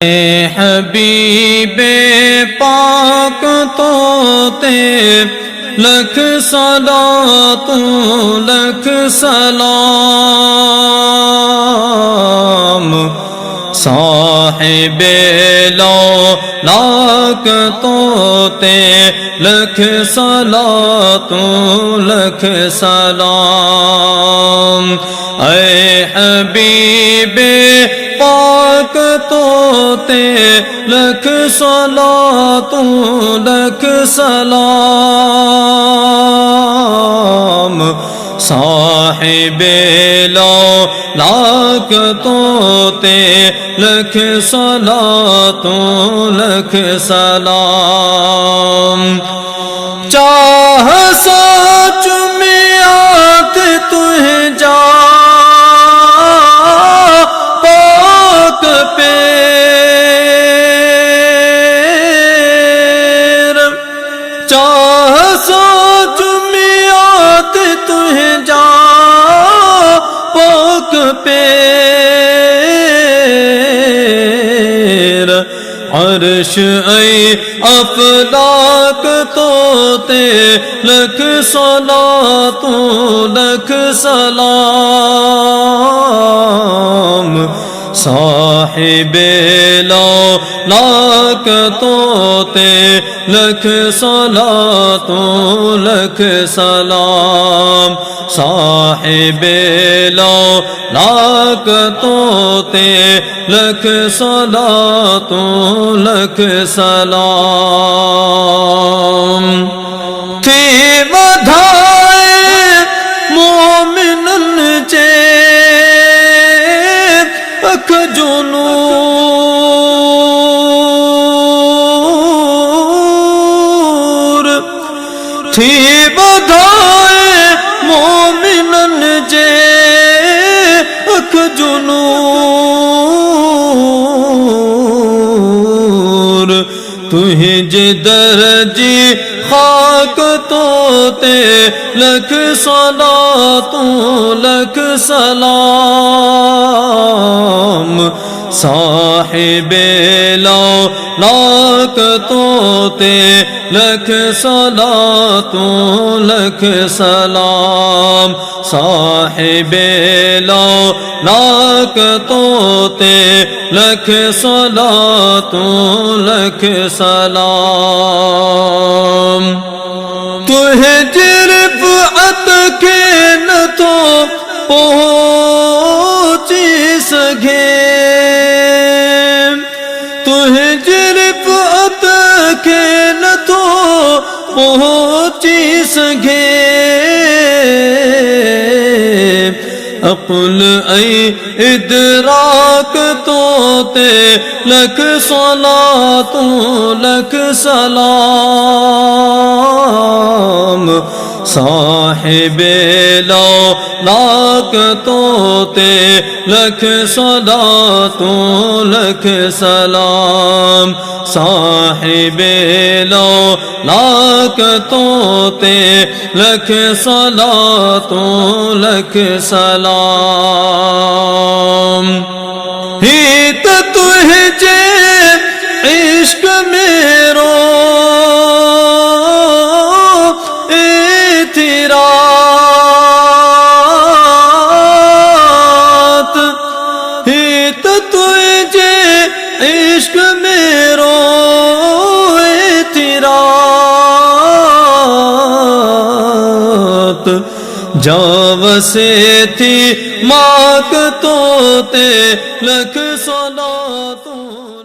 حبیب پاک توتے لکھ صلاتون لکھ سلام صاحب لاک توتے لکھ صلاتون لکھ سلام اے حبیب پاک توتے لکھ صلاتون لکھ سلام صاحب لاک توتے لکھ صلاتون لکھ سلام چاہ سچ میں آتے تجھے جا عرش ای افلاک توتے لکھ صلاتون لکھ سلام صاحب لاک توتے لکھ صلاتون لکھ سلام صاحب لاک توتے لکھ صلاتون لکھ سلام تھی بدھائے مومنن چے اکھ جنور تھی بدھائے مومنن چے اکھ جنور تجھے درجی خاک توتے لکھ صلاتون لکھ سلام صاحب لاک توتے لکھ صلاتون لکھ سلام صاحب لاک توتے لکھ صلاتون لکھ سلام تجھے رفعت کے نہ تو پہنچی سکے تجھے رفعت کے نہ تو پہنچی سکے عقل ای ادراک توتے لکھ صلاتون لکھ سلام صاحب لاک توتے لکھ صلاتون لکھ سلام صاحب لاک توتے لکھ صلاتون لکھ سلام ہیت تجھے عشق میرو اعتراض ہیت تجھے عشق میرو اعتراض جاو سے تھی ماک توتے لکھ صلاتون